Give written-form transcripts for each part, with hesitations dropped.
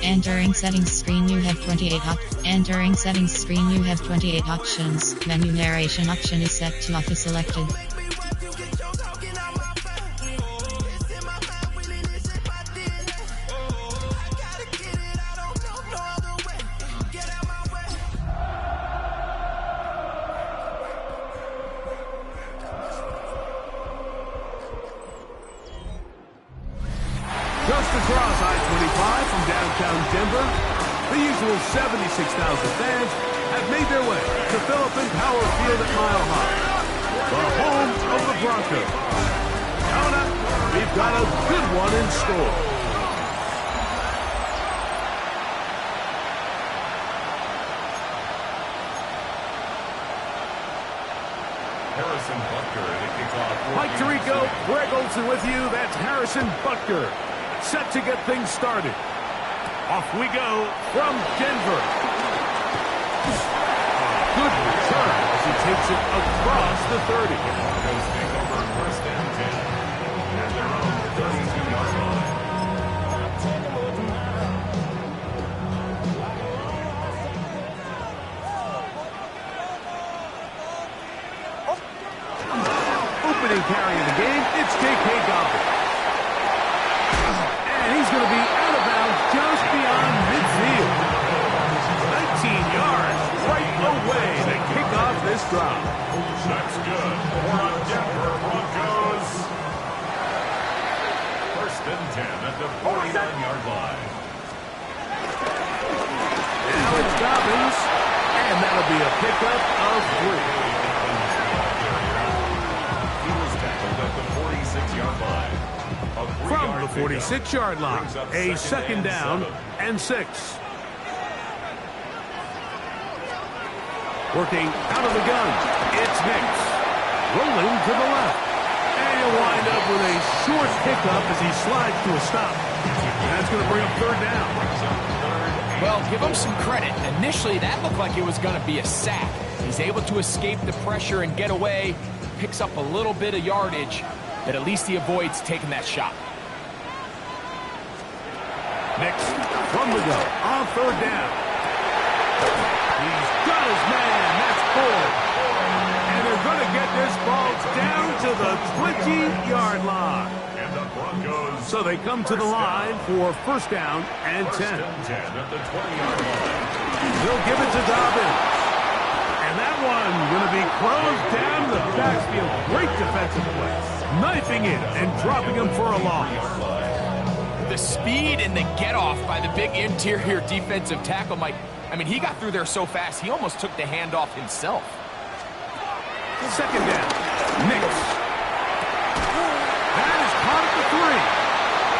Entering settings screen, you have 28 Entering settings screen, you have 28 options. Menu narration option is set to auto selected. Just across I-25 from downtown Denver, the usual 76,000 fans have made their way to Philippine Power Field at Mile High, the home of the Broncos. Coming up, we've got a good one in store. Harrison Butker to kick off. Mike Tirico, Greg Olson with you. That's Harrison Butker, set to get things started. Off we go from Denver. Good return as he takes it across the 30. Broncos take over first and 10 at their own 32-yard line. Opening carry of the game, it's J.K. Dobbins. And he's going to be out of bounds just beyond midfield. 19 yards right away to kick off this drive. That's good for a Denver Broncos. First and 10 at the 49-yard line. Now it's Dobbins, and that'll be a pickup of 3. He was tackled at the 46-yard line. From the 46-yard line, a second down and 6. Working out of the gun, it's Nix. Rolling to the left. And he'll wind up with a short pickup as he slides to a stop. That's going to bring up third down. Well, give him some credit. Initially, that looked like it was going to be a sack. He's able to escape the pressure and get away. Picks up a little bit of yardage, but at least he avoids taking that shot. Nix from the go on third down. He's got his man. That's 4. And they're going to get this ball down to the 20-yard line. And the Broncos. So they come to the line for first down and 10. First and 10 at the 20-yard line. They'll give it to Dobbins. And that one going to be closed down the backfield. Great defensive play. Knifing it and dropping him for a loss. The speed and the get-off by the big interior defensive tackle, Mike. I mean, he got through there so fast, he almost took the handoff himself. Second down. Nix. That is caught at the 3.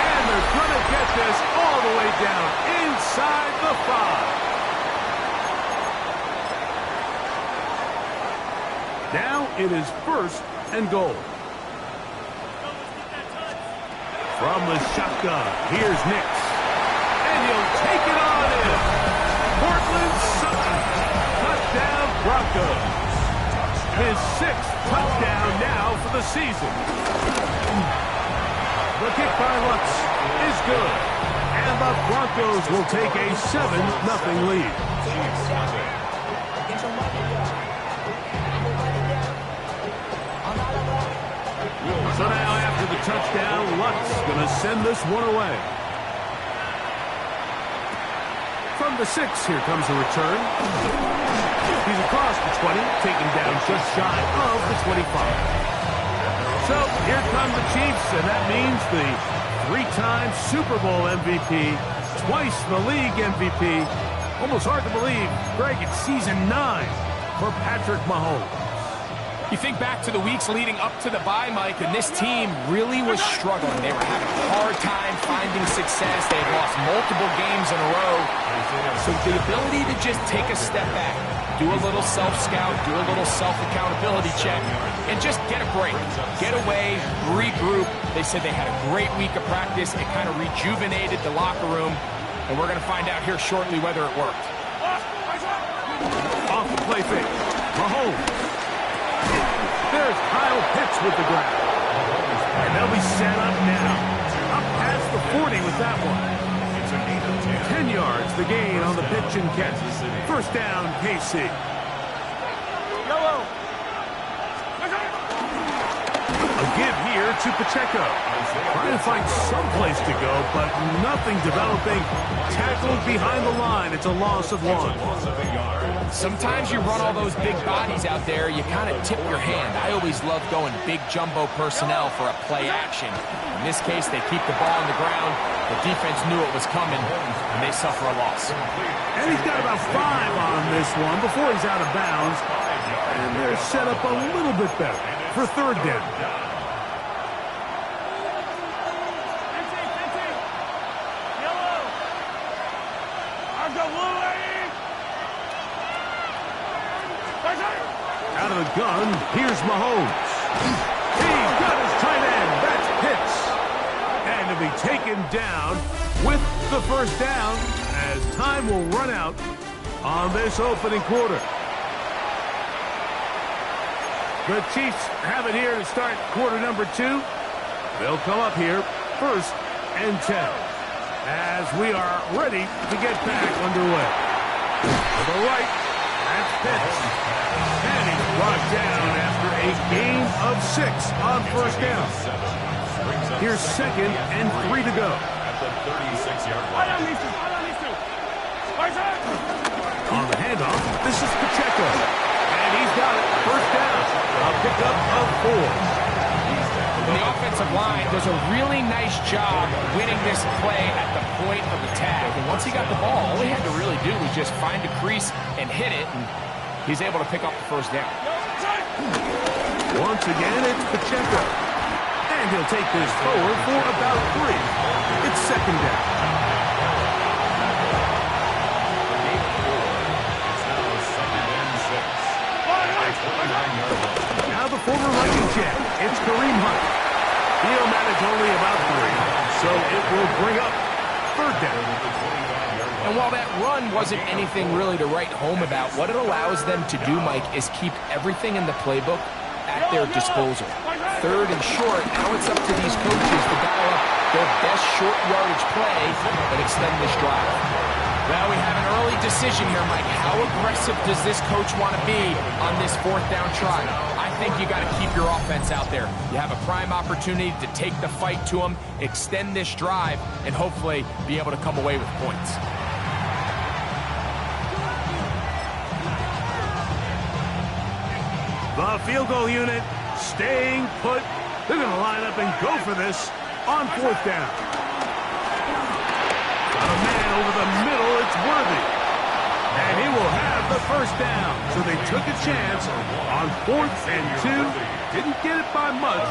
And they're going to get this all the way down inside the 5. Now it is first and goal. From the shotgun, here's Nix. And he'll take it on in. Portland Sutton. Touchdown Broncos. His 6th touchdown now for the season. The kick by Lutz is good. And the Broncos will take a 7-0 lead. So now after the touchdown, Lutz going to send this one away. From the 6, here comes a return. He's across the 20, taken down just shy of the 25. So here come the Chiefs, and that means the 3-time Super Bowl MVP, twice the league MVP. Almost hard to believe, Greg, it's season 9 for Patrick Mahomes. You think back to the weeks leading up to the bye, Mike, and this team really was struggling. They were having a hard time finding success. They had lost multiple games in a row. So the ability to just take a step back, do a little self-scout, do a little self-accountability check, and just get a break. Get away, regroup. They said they had a great week of practice. It kind of rejuvenated the locker room, and we're going to find out here shortly whether it worked. Off the play fake. Mahomes. There's Kyle Pitts with the grab. And they'll be set up now. Up past the 40 with that one. It's a gain of yards, the gain on the pitch and catch. First down, KC. A give here to Pacheco. Trying to find some place to go, but nothing developing. Tackled behind the line. It's a loss of 1. Sometimes you run all those big bodies out there, you kind of tip your hand. I always love going big jumbo personnel for a play action. In this case, they keep the ball on the ground. The defense knew it was coming, and they suffer a loss. And he's got about 5 on this one before he's out of bounds. And they're set up a little bit better for third down. Out of the gun, here's Mahomes. He's got his tight end. That's Pitts. And to be taken down with the first down as time will run out on this opening quarter. The Chiefs have it here to start quarter number 2. They'll come up here first and 10 as we are ready to get back underway. To the right, that's Pitts. And he's brought down after a gain of 6 on first down. Here's second and 3 to go. At the 36-yard line. On the handoff, this is Pacheco. And he's got it. First down. A pickup of 4. The offensive line does a really nice job winning this play at the point of attack. And once he got the ball, all he had to really do was just find a crease and hit it. And he's able to pick up the first down. Once again, it's Pacheco. And he'll take this forward for about 3. It's second down. Now the former Viking Jet, it's Kareem Hunt. He'll manage only about 3, so it will bring up third down. And while that run wasn't anything really to write home about, what it allows them to do, Mike, is keep everything in the playbook at their disposal. Third and short, now it's up to these coaches to dial up their best short yardage play and extend this drive. Well, we have an early decision here, Mike. How aggressive does this coach want to be on this fourth down try? I think you got to keep your offense out there. You have a prime opportunity to take the fight to them, extend this drive, and hopefully be able to come away with points. The field goal unit staying put. They're going to line up and go for this on fourth down. Got a man over the middle. It's Worthy. And he will have the first down. So they took a chance on 4th and 2. Didn't get it by much,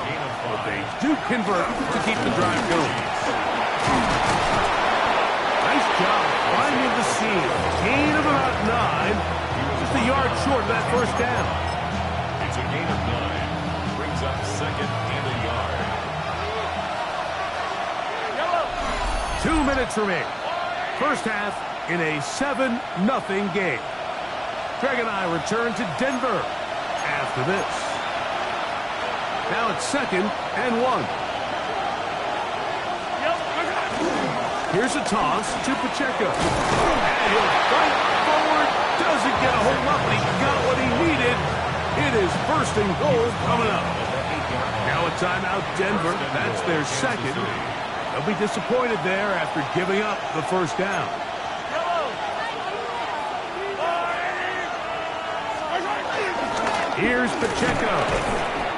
but they do convert to keep the drive going. Nice job finding the seam. Gain of about 9. Just a yard short of that first down. It's a gain of 9. Brings up second and a yard. 2 minutes remaining. First half in a 7-0 game. Greg and I return to Denver after this. Now it's second and 1. Here's a toss to Pacheco. And he'll fight forward. Doesn't get a whole lot, but he got what he needed. It is first and goal coming up. Now a timeout, Denver. That's their second. They'll be disappointed there after giving up the first down. Here's Pacheco.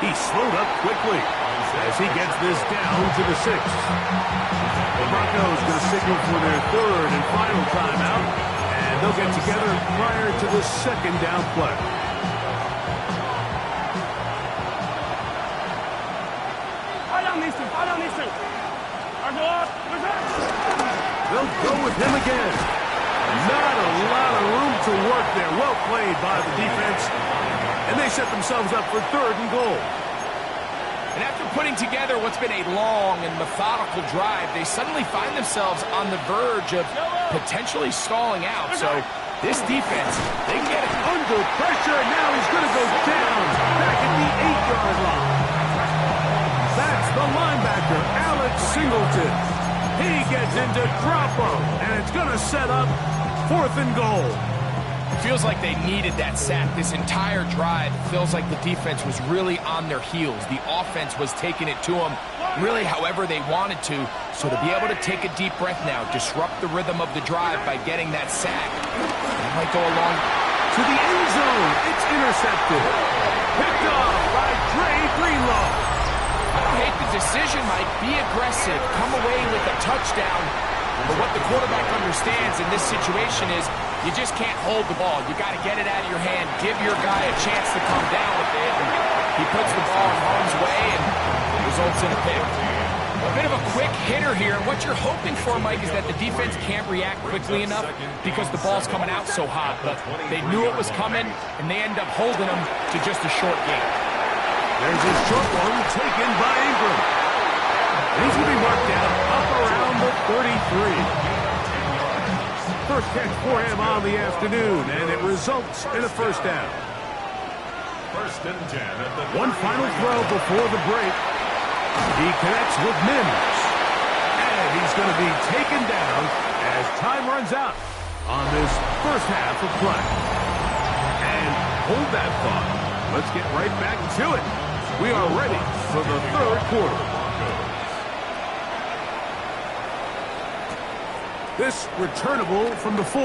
He slowed up quickly as he gets this down to the 6. The Broncos going to signal for their third and final timeout, and they'll get together prior to the second down play. They'll go with him again. Not a lot of room to work there. Well played by the defense. And they set themselves up for third and goal. And after putting together what's been a long and methodical drive, they suddenly find themselves on the verge of potentially stalling out. So this defense, they get it. Under pressure, and now he's going to go down back at the 8-yard line. That's the linebacker, Alex Singleton. He gets into trouble, and it's going to set up 4th and goal. Feels like they needed that sack this entire drive. It feels like the defense was really on their heels. The offense was taking it to them really however they wanted to. So to be able to take a deep breath now, disrupt the rhythm of the drive by getting that sack, it might go along to the end zone. It's intercepted. Picked off by Dre Greenlaw. I don't hate the decision, Mike. Be aggressive. Come away with a touchdown. But what the quarterback understands in this situation is you just can't hold the ball. You got to get it out of your hand. Give your guy a chance to come down with it. And he puts the ball in harm's way and results in a pick. A bit of a quick hitter here. And what you're hoping for, Mike, is that the defense can't react quickly enough because the ball's coming out so hot. But they knew it was coming, and they end up holding them to just a short game. There's a short one taken by Ingram. He's going to be marked down up around the 33. First catch for him on the afternoon, and it results in a first down. First and 10 at the one final throw before the break. He connects with Mims. And he's going to be taken down as time runs out on this first half of play. And hold that thought. Let's get right back to it. We are ready for the third quarter. This returnable from the 4.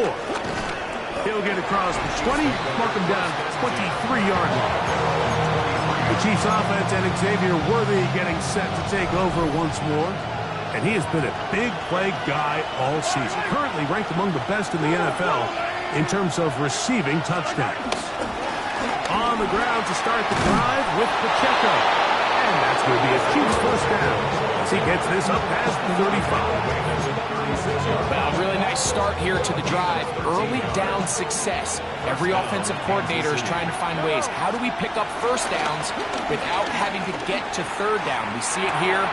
He'll get across the 20, mark him down 23-yard line. The Chiefs offense and Xavier Worthy getting set to take over once more. And he has been a big play guy all season. Currently ranked among the best in the NFL in terms of receiving touchdowns. On the ground to start the drive with Pacheco. And that's going to be a Chiefs first down as he gets this up past the 35. Well, really nice start here to the drive. Early down success. Every offensive coordinator is trying to find ways. How do we pick up first downs without having to get to third down? We see it here.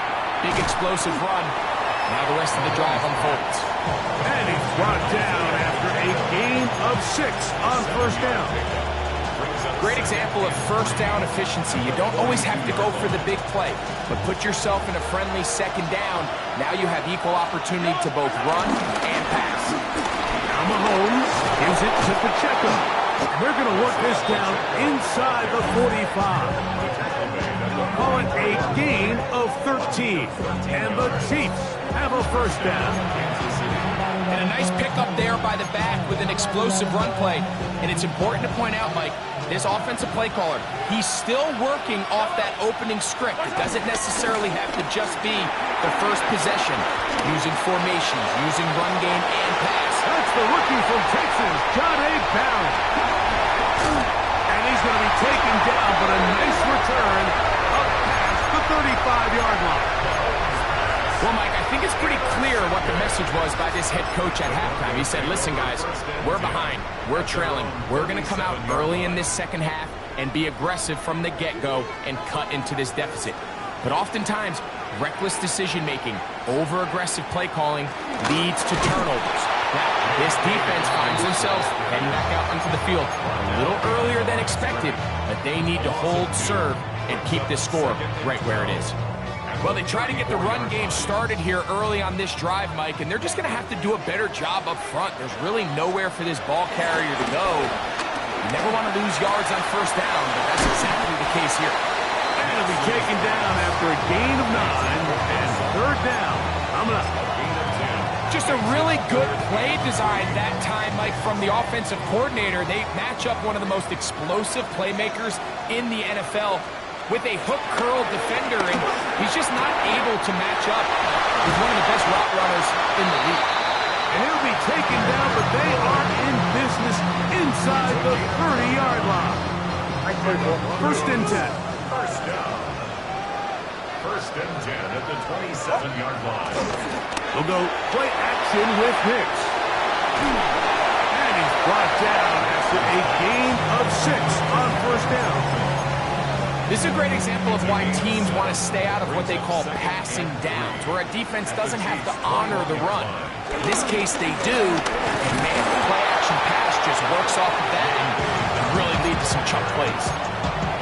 Big explosive run. Now the rest of the drive unfolds. And he's brought down after a gain of 6 on first down. Great example of first down efficiency. You don't always have to go for the big play, but put yourself in a friendly second down. Now you have equal opportunity to both run and pass. Now Mahomes gives it to Pacheco. They're going to work this down inside the 45. Call it a gain of 13. And the Chiefs have a first down. And a nice pickup there by the back with an explosive run play. And it's important to point out, Mike, this offensive play caller, he's still working off that opening script. It doesn't necessarily have to just be the first possession. Using formations, using run game and pass. That's the rookie from Texas, John A. Barron. And he's going to be taken down, but a nice return up past the 35-yard line. Well, Mike, I think it's pretty clear what the message was by this head coach at halftime. He said, listen, guys, we're behind. We're trailing. We're going to come out early in this second half and be aggressive from the get-go and cut into this deficit. But oftentimes, reckless decision-making, over-aggressive play calling leads to turnovers. Now, this defense finds themselves heading back out onto the field a little earlier than expected, but they need to hold serve and keep this score right where it is. Well, they try to get the run game started here early on this drive, Mike, and they're just going to have to do a better job up front. There's really nowhere for this ball carrier to go. You never want to lose yards on first down, but that's exactly the case here. And it'll be taken down after a gain of 9 and third down coming up. Just a really good play design that time, Mike, from the offensive coordinator. They match up one of the most explosive playmakers in the NFL with a hook curl defender, and he's just not able to match up with one of the best route runners in the league. And he'll be taken down, but they are in business inside the 30-yard line. First and 10. First down. First and 10 at the 27-yard line. They'll go play action with Hicks. And he's brought down after a gain of 6 on first down. This is a great example of why teams want to stay out of what they call passing downs, where a defense doesn't have to honor the run. In this case, they do, and man, the play-action pass just works off of that and really lead to some chunk plays.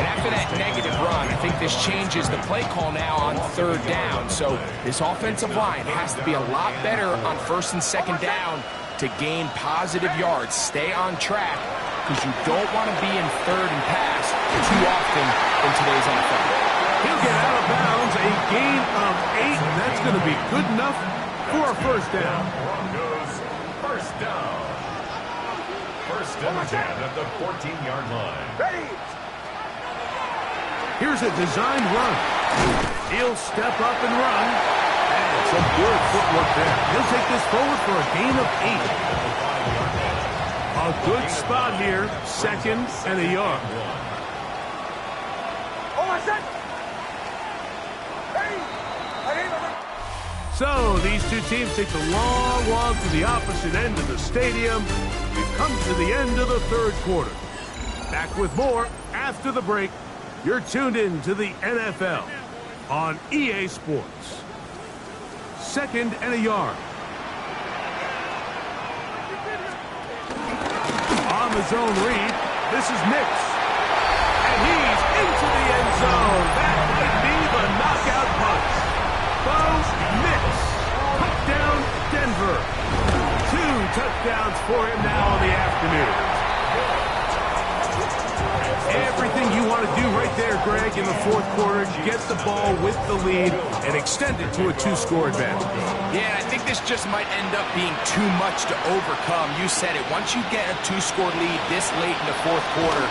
And after that negative run, I think this changes the play call now on third down. So this offensive line has to be a lot better on first and second down to gain positive yards. Stay on track, because you don't want to be in third and pass too often in today's NFL. He'll get out of bounds, a gain of 8, and that's going to be good enough for a first down. Broncos, first down. First and 10 at the 14-yard line. Ready. Here's a designed run. He'll step up and run. And some good footwork there. He'll take this forward for a gain of 8. A good spot here, 2nd and a yard. So these two teams take the long walk to the opposite end of the stadium. We've come to the end of the third quarter. Back with more after the break. You're tuned in to the NFL on EA Sports. 2nd and a yard. On the zone read, this is Mix. And he's into the end zone. That might be the knockout punch. Bo Mix. Touchdown, Denver. 2 touchdowns for him now on the afternoon. Everything you want to do right there, Greg, in the fourth quarter, get the ball with the lead and extend it to a 2-score advantage. Yeah, I think this just might end up being too much to overcome. You said it. Once you get a 2-score lead this late in the fourth quarter,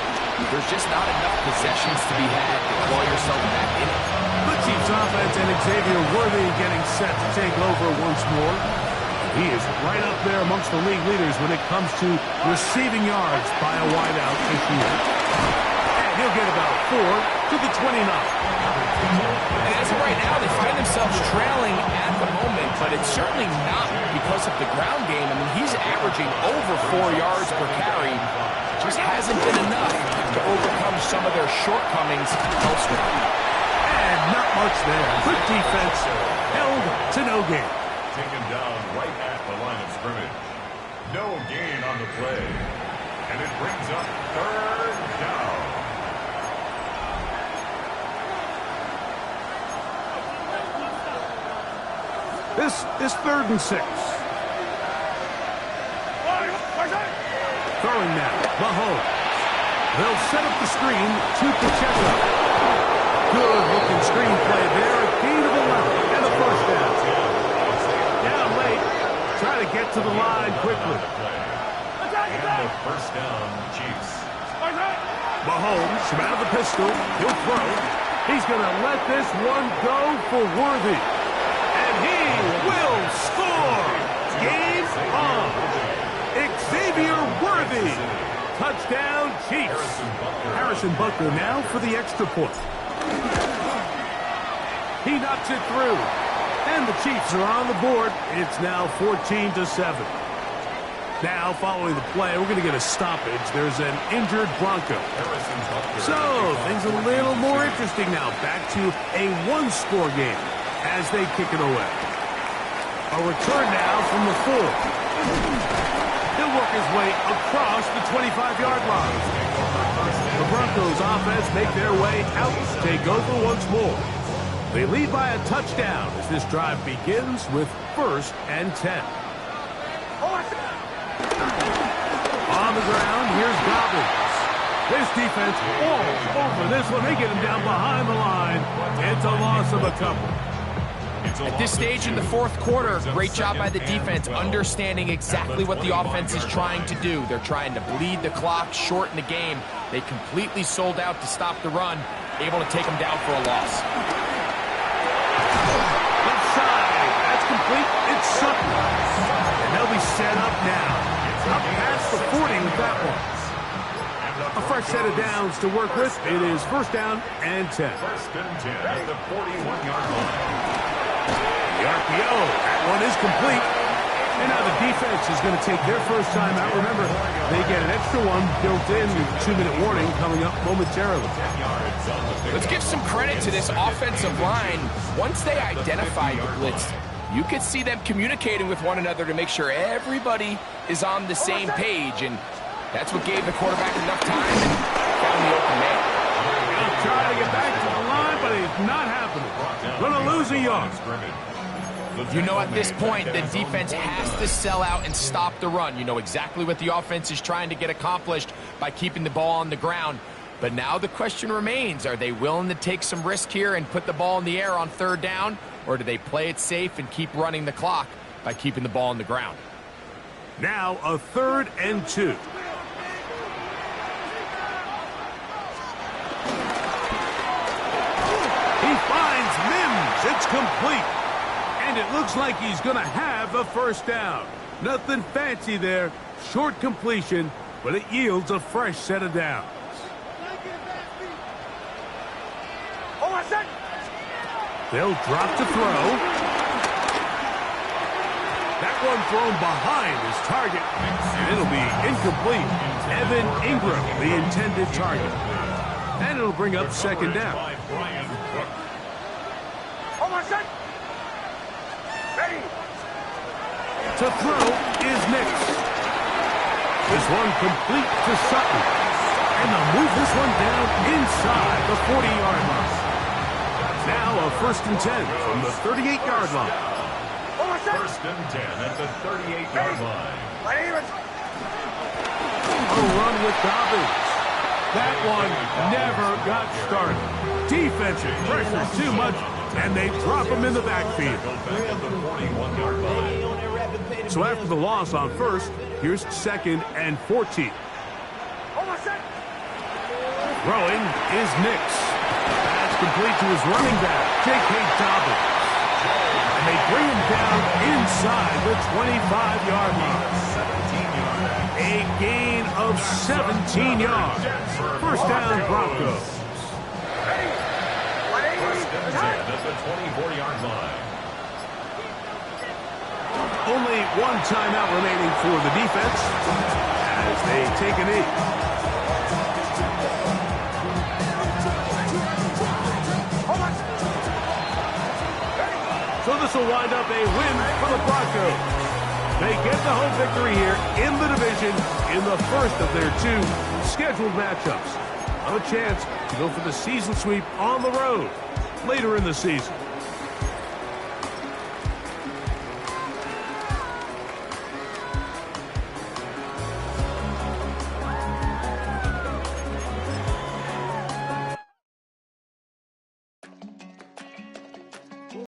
there's just not enough possessions to be had to claw yourself back in it. The Chiefs offense and Xavier Worthy getting set to take over once more. He is right up there amongst the league leaders when it comes to receiving yards by a wideout this year. And he'll get about 4 to the 29. And as of right now, they find themselves trailing at the moment, but it's certainly not because of the ground game. I mean, he's averaging over 4 yards per carry. Just hasn't been enough to overcome some of their shortcomings elsewhere. And not much there. Good defense held to no gain. Taken down right at the line of scrimmage. No gain on the play. And it brings up 3rd down. This is 3rd and 6. Throwing now, Mahomes. They'll set up the screen to Pacheco. Good-looking screenplay there. A gain of 11 and a first down. Down late. Try to get to the line quickly. And the first down, Chiefs. Mahomes from out of the pistol. He'll throw. He's going to let this one go for Worthy. And he will score. Game on. Xavier Worthy. Touchdown, Chiefs. Harrison Butker now for the extra point. He knocks it through. And the Chiefs are on the board. It's now 14-7. Now, following the play, we're going to get a stoppage. There's an injured Bronco. So, things a little more interesting now. Back to a 1-score game as they kick it away. A return now from the 4. He'll work his way across the 25-yard line. The Broncos offense make their way out, take over once more. They lead by a touchdown as this drive begins with 1st and 10. On the ground, here's Dobbins. This defense all over this one. They get him down behind the line. It's a loss of a couple. At this stage in the fourth quarter, great job by the defense, understanding exactly what the offense is trying to do. They're trying to bleed the clock, shorten the game. They completely sold out to stop the run, able to take them down for a loss. Left side, that's complete. It's Sutton. And they'll be set up now. Up past the 40 with that one. A fresh set of downs to work with. It is 1st down and 10. 1st and 10 at the 41-yard line. The RPO, that one is complete. And now the defense is going to take their first time out. Remember, they get an extra one built in with a 2-minute warning coming up momentarily. Let's give some credit to this offensive line. Once they identified the blitz, you could see them communicating with one another to make sure everybody is on the same page. And that's what gave the quarterback enough time and found the open man. He'll try to get back to the line, but it's not happening. Going to lose a yard. You know, at this point, the defense has to sell out and stop the run. You know exactly what the offense is trying to get accomplished by keeping the ball on the ground. But now the question remains, are they willing to take some risk here and put the ball in the air on third down? Or do they play it safe and keep running the clock by keeping the ball on the ground? Now a 3rd and 2. He finds Mims. It's complete. And it looks like he's going to have a first down. Nothing fancy there. Short completion, but it yields a fresh set of downs. They'll drop to throw. That one thrown behind his target. And it'll be incomplete. Evan Ingram, the intended target. And it'll bring up 2nd down. To throw is Nix. This one complete to Sutton. And they'll move this one down inside the 40-yard line. Now a 1st and 10 from the 38-yard line. 1st and 10 at the 38-yard line. A run with Dobbins. That one never got started. Defensive pressure too much, and they drop him in the backfield. So after the loss on 1st, here's 2nd and 14. Throwing is Nix. That's complete to his running back, J.K. Dobbins. And they bring him down inside the 25-yard line. A gain of 17 yards. First down, Broncos. 1st and 10 at the 24-yard line. Only one timeout remaining for the defense as they take a knee. So this will wind up a win for the Broncos. They get the home victory here in the division in the first of their 2 scheduled matchups. A chance to go for the season sweep on the road later in the season.